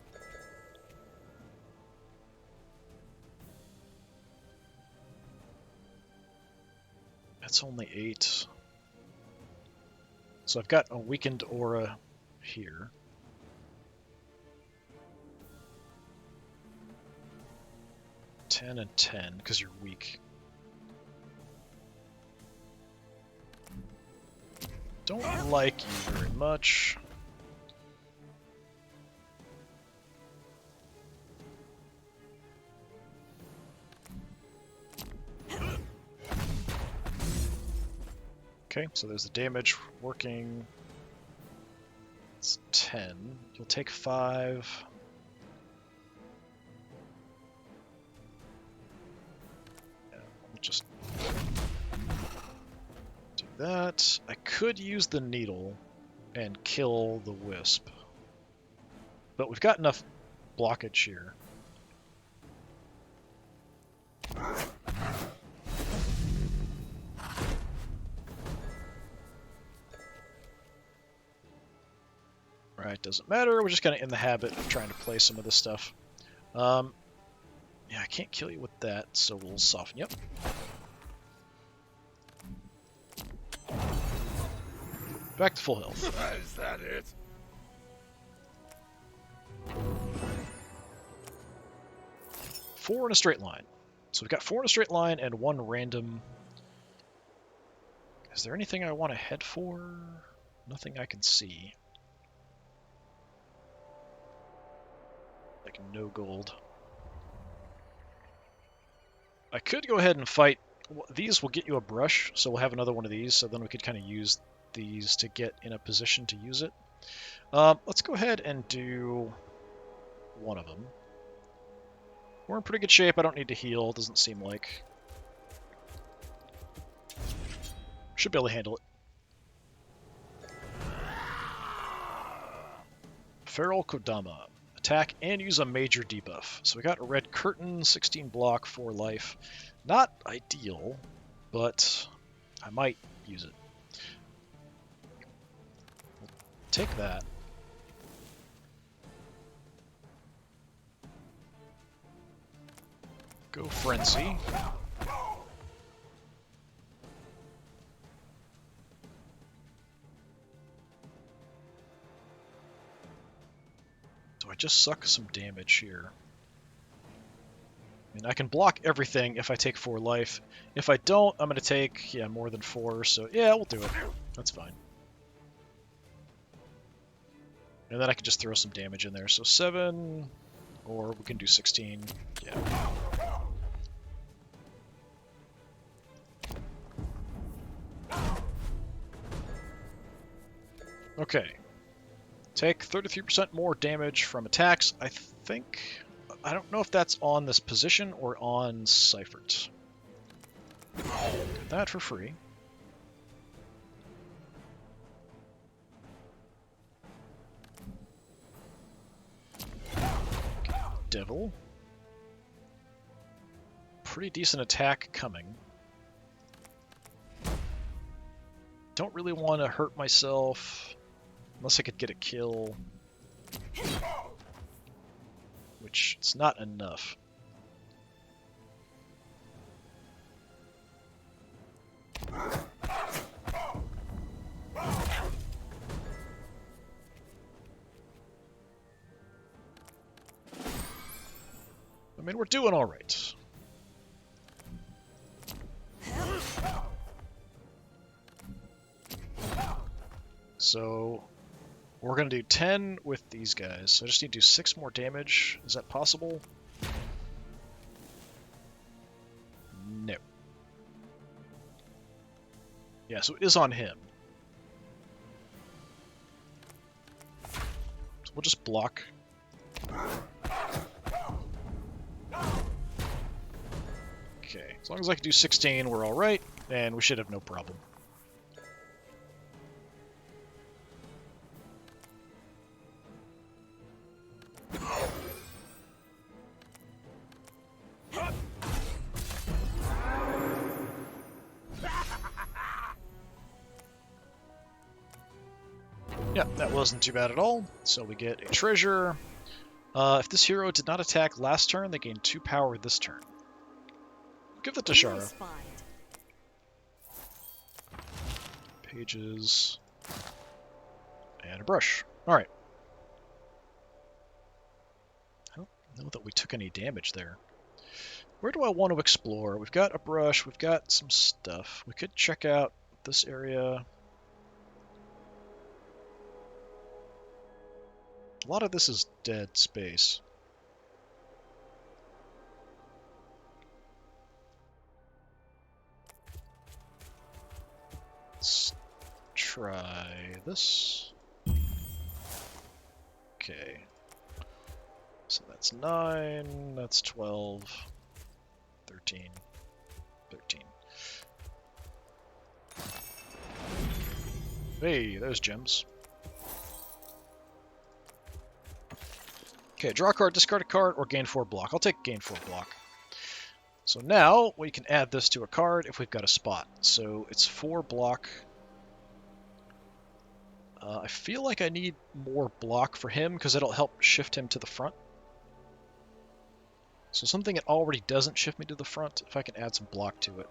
That's only 8. So I've got a weakened aura here. $10 and 10, because you're weak. Don't like you very much. Okay, so there's the damage working. It's 10. You'll take 5. Yeah, we'll just do that. I could use the needle and kill the wisp. But we've got enough blockage here. Right, doesn't matter. We're just kind of in the habit of trying to play some of this stuff. Yeah, I can't kill you with that, so we'll soften you up. Back to full health. Is that it? Four in a straight line. So we've got 4 in a straight line and 1 random. Is there anything I want to head for? Nothing I can see. Like no gold. I could go ahead and fight. These will get you a brush, so we'll have another one of these, so then we could kind of use these to get in a position to use it. Let's go ahead and do one of them. We're in pretty good shape. I don't need to heal, doesn't seem like. Should be able to handle it. Feral Kodama. Attack and use a major debuff. So we got a red curtain, 16 block, 4 life. Not ideal, but I might use it. We'll take that. Go Frenzy. Do I just suck some damage here? I mean, I can block everything if I take 4 life. If I don't, I'm going to take, yeah, more than 4, so yeah, we'll do it. That's fine. And then I can just throw some damage in there. So 7, or we can do 16. Yeah. Okay. Take 33% more damage from attacks. I think... I don't know if that's on this position or on Seifert. Get that for free. Devil. Pretty decent attack coming. Don't really want to hurt myself unless I could get a kill. Which it's not enough. I mean, we're doing all right. So We're going to do 10 with these guys, so I just need to do 6 more damage. Is that possible? No. Yeah, so it is on him. So we'll just block. Okay, as long as I can do 16, we're alright, and we should have no problem. Yeah, that wasn't too bad at all. So we get a treasure. If this hero did not attack last turn, they gain 2 power this turn. Give that to Shara. Nice find. Pages. And a brush. Alright. I don't know that we took any damage there. Where do I want to explore? We've got a brush, we've got some stuff. We could check out this area. A lot of this is dead space. Let's try this. Okay. So that's 9, that's 12, 13, 13. Hey, there's gems. Okay, draw a card, discard a card, or gain 4 block. I'll take gain 4 block. So now we can add this to a card if we've got a spot. So it's 4 block. I feel like I need more block for him because it'll help shift him to the front. So something that already doesn't shift me to the front, if I can add some block to it.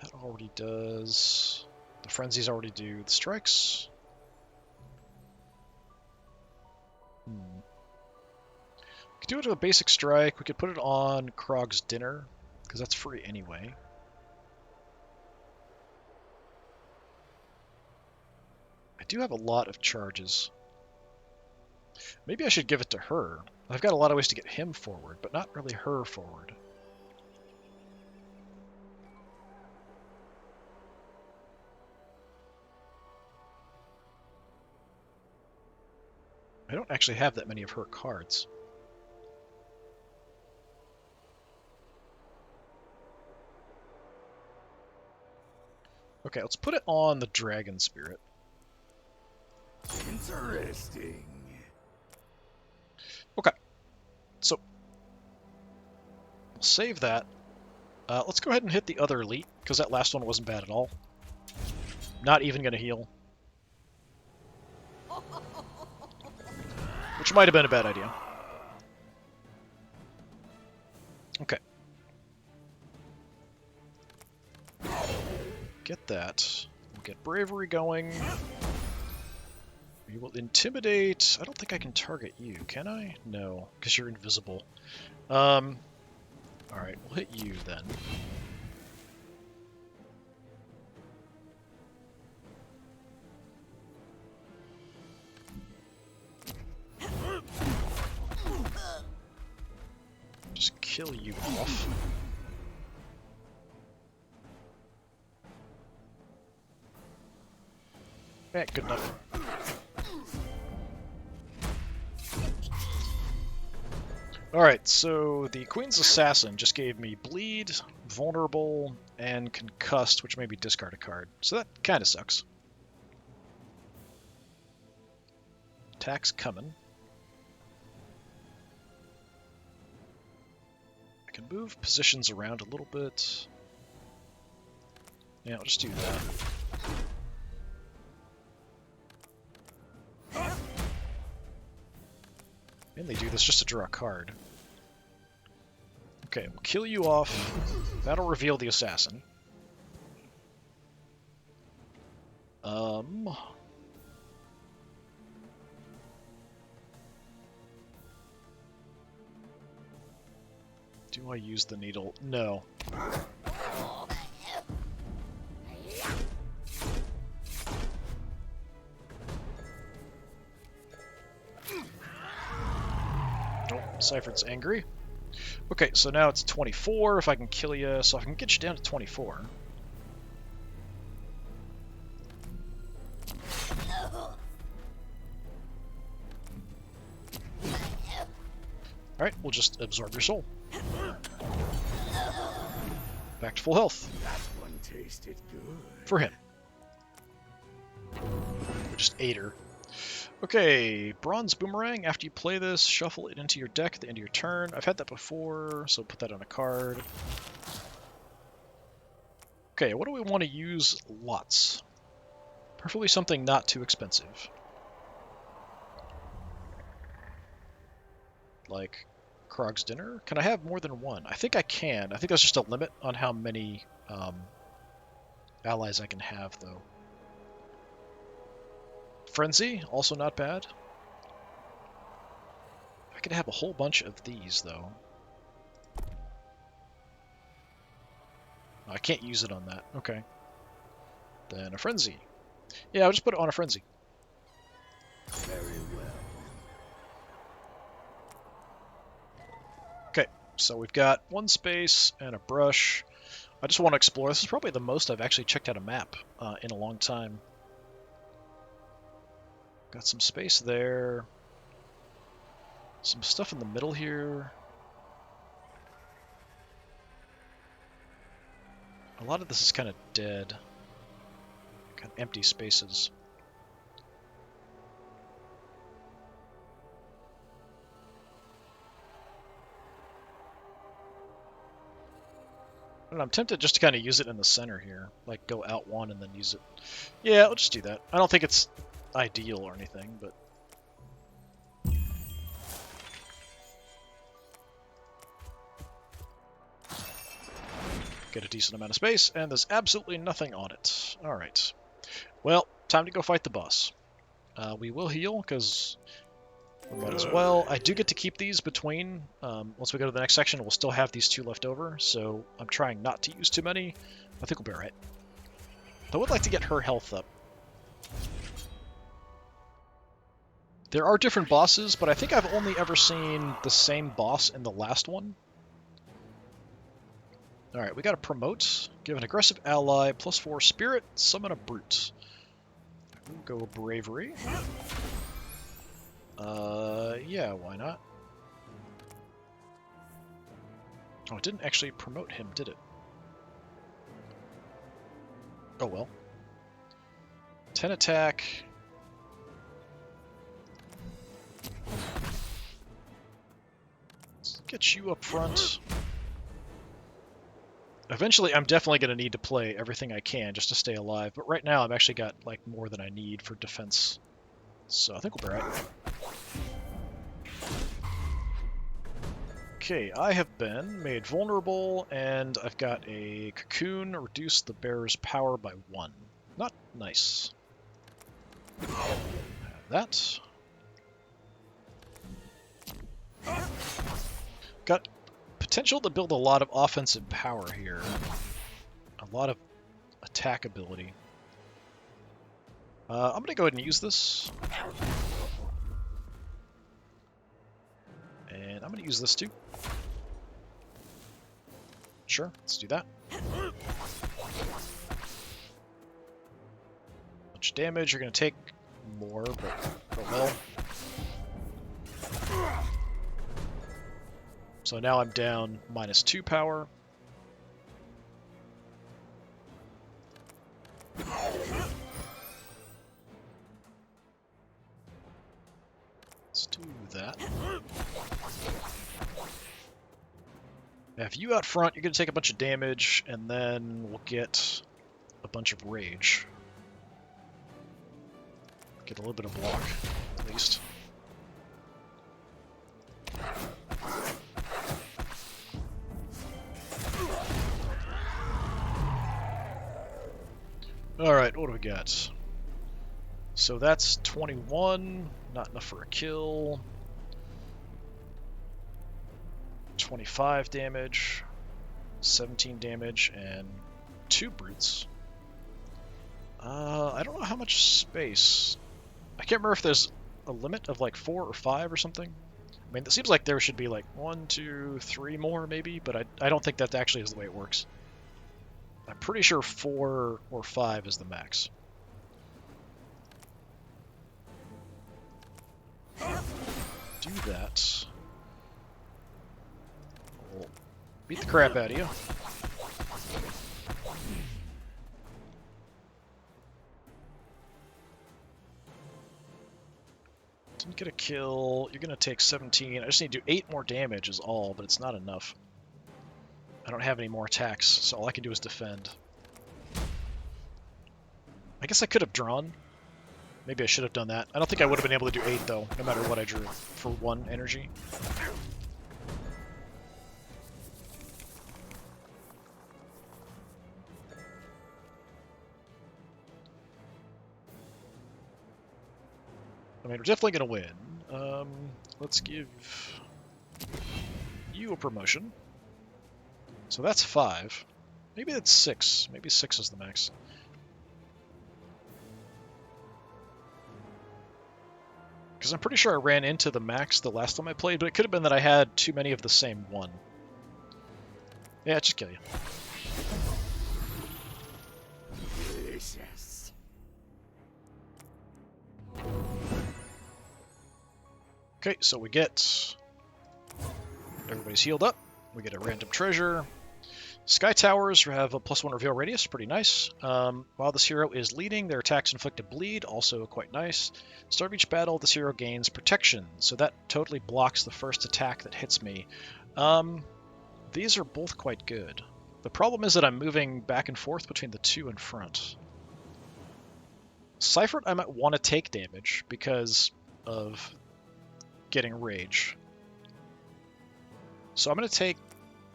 That already does. The frenzies already do the strikes. We could do it with a basic strike. We could put it on Krog's dinner, because that's free anyway. I do have a lot of charges. Maybe I should give it to her. I've got a lot of ways to get him forward, but not really her forward. I don't actually have that many of her cards. Okay, let's put it on the Dragon Spirit. Interesting. Okay, so we'll save that. Let's go ahead and hit the other elite, because that last one wasn't bad at all. Not even going to heal. Which might have been a bad idea. Okay. Get that. We'll get bravery going. We will intimidate. I don't think I can target you, can I? No, because you're invisible. Alright, we'll hit you then. Just kill you off. Yeah, good enough. Alright, so the Queen's Assassin just gave me Bleed, Vulnerable, and Concussed, which made me discard a card. So that kind of sucks. Attack's coming. I can move positions around a little bit. Yeah, I'll just do that. Mainly do this just to draw a card. Okay, we'll kill you off. That'll reveal the assassin. Do I use the needle? No. Cypher's angry. Okay, so now it's 24 if I can kill you, so I can get you down to 24. Alright, we'll just absorb your soul. Back to full health. That one tasted good. For him. We just ate her. Okay, Bronze Boomerang. After you play this, shuffle it into your deck at the end of your turn. I've had that before, so put that on a card. Okay, what do we want to use lots? Preferably something not too expensive. Like Krog's Dinner? Can I have more than one? I think I can. I think there's just a limit on how many allies I can have, though. Frenzy, also not bad. I could have a whole bunch of these, though. I can't use it on that. Okay. Then a Frenzy. Yeah, I'll just put it on a Frenzy. Very well. Okay, so we've got one space and a brush. I just want to explore. This is probably the most I've actually checked out a map in a long time. Got some space there. Some stuff in the middle here. A lot of this is kind of dead. Kind of empty spaces. And I'm tempted just to kind of use it in the center here. Like, go out one and then use it. Yeah, I'll just do that. I don't think it's ideal or anything, but... Get a decent amount of space, and there's absolutely nothing on it. Alright. Well, time to go fight the boss. We will heal, because we might as well. I do get to keep these between. Once we go to the next section, we'll still have these two left over, so I'm trying not to use too many. I think we'll be alright. I would like to get her health up. There are different bosses, but I think I've only ever seen the same boss in the last one. Alright, we got to promote. Give an aggressive ally +4 spirit, summon a brute. We'll go bravery. Yeah, why not? Oh, it didn't actually promote him, did it? Oh well. 10 attack. Let's get you up front. Eventually, I'm definitely going to need to play everything I can just to stay alive, but right now I've actually got like more than I need for defense. So I think we'll be right. Okay, I have been made vulnerable, and I've got a cocoon, reduce the bearer's power by 1. Not nice. Have that. Got potential to build a lot of offensive power here. A lot of attack ability. I'm going to go ahead and use this. And I'm going to use this too. Sure, let's do that. Much damage, you're going to take more, but oh well. So now I'm down -2 power. Let's do that. Have you out front, you're going to take a bunch of damage, and then we'll get a bunch of rage. Get a little bit of block, at least. Alright, what do we got? So that's 21, not enough for a kill. 25 damage, 17 damage, and 2 brutes. I don't know how much space. I can't remember if there's a limit of like 4 or 5 or something. I mean, it seems like there should be like 1, 2, 3 more maybe, but I don't think that actually is the way it works. I'm pretty sure 4 or 5 is the max. Do that. We'll beat the crap out of you. Didn't get a kill. You're going to take 17. I just need to do 8 more damage is all, but it's not enough. I don't have any more attacks, so all I can do is defend. I guess I could have drawn. Maybe I should have done that. I don't think I would have been able to do 8, though, no matter what I drew for 1 energy. I mean, we're definitely going to win. Let's give you a promotion. So that's 5. Maybe that's 6. Maybe 6 is the max. Because I'm pretty sure I ran into the max the last time I played, but it could have been that I had too many of the same one. Yeah, just kill you. Delicious. Okay, so we get... Everybody's healed up. We get a random treasure. Sky Towers have a +1 reveal radius, pretty nice. While this hero is leading, their attacks inflict a bleed, also quite nice. Start of each battle, this hero gains protection, so that totally blocks the first attack that hits me. These are both quite good. The problem is that I'm moving back and forth between the 2 in front. Seifert, I might want to take damage because of getting rage. So I'm going to take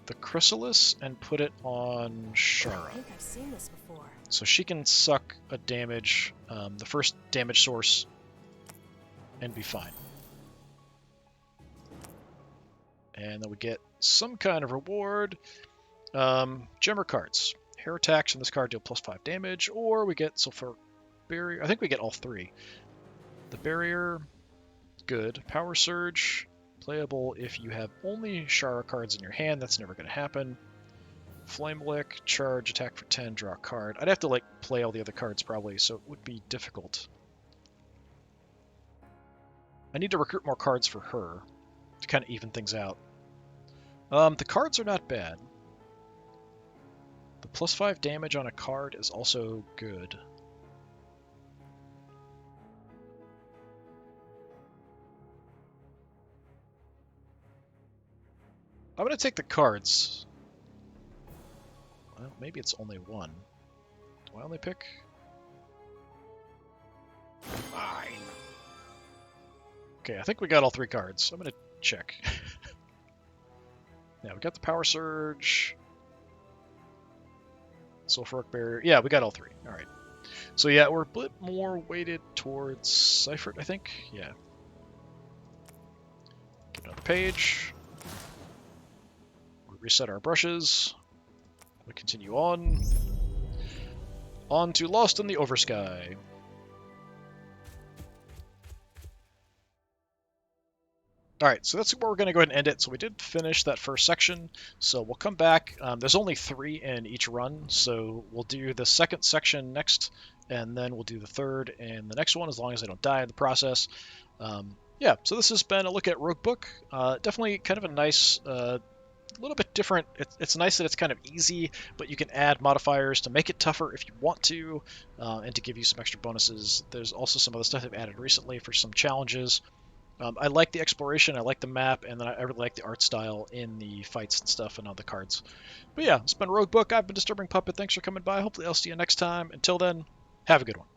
the Chrysalis and put it on Shara. I think I've seen this before. So she can suck a damage, the first damage source, and be fine. And then we get some kind of reward. Gemmer cards. Hair attacks in this card deal +5 damage, or we get Sulfur Barrier. I think we get all 3. The Barrier, good. Power Surge, playable if you have only Shara cards in your hand. That's never going to happen. Flame Lick, charge, attack for 10, draw a card. I'd have to play all the other cards probably, so it would be difficult. I need to recruit more cards for her to kind of even things out. The cards are not bad. The +5 damage on a card is also good. I'm going to take the cards. Well, maybe it's only 1. Do I only pick? Fine. Okay, I think we got all 3 cards. I'm going to check. Yeah, we got the Power Surge. Sulfuric Barrier. Yeah, we got all 3. Alright. So yeah, we're a bit more weighted towards Seifert, I think. Yeah. Get another page. We reset our brushes. We continue on. On to Lost in the Oversky. Alright, so that's where we're going to go ahead and end it. So we did finish that first section, so we'll come back. There's only 3 in each run, so we'll do the second section next, and then we'll do the third and the next one, as long as I don't die in the process. Yeah, so this has been a look at Roguebook. Definitely kind of a nice, a little bit different. It's nice that it's kind of easy, but you can add modifiers to make it tougher if you want to, and to give you some extra bonuses. There's also some other stuff they've added recently for some challenges. I like the exploration, I like the map, and then I really like the art style in the fights and stuff and on the cards. But yeah, it's been Roguebook. I've been Disturbing Puppet. Thanks for coming by. Hopefully I'll see you next time. Until then, have a good one.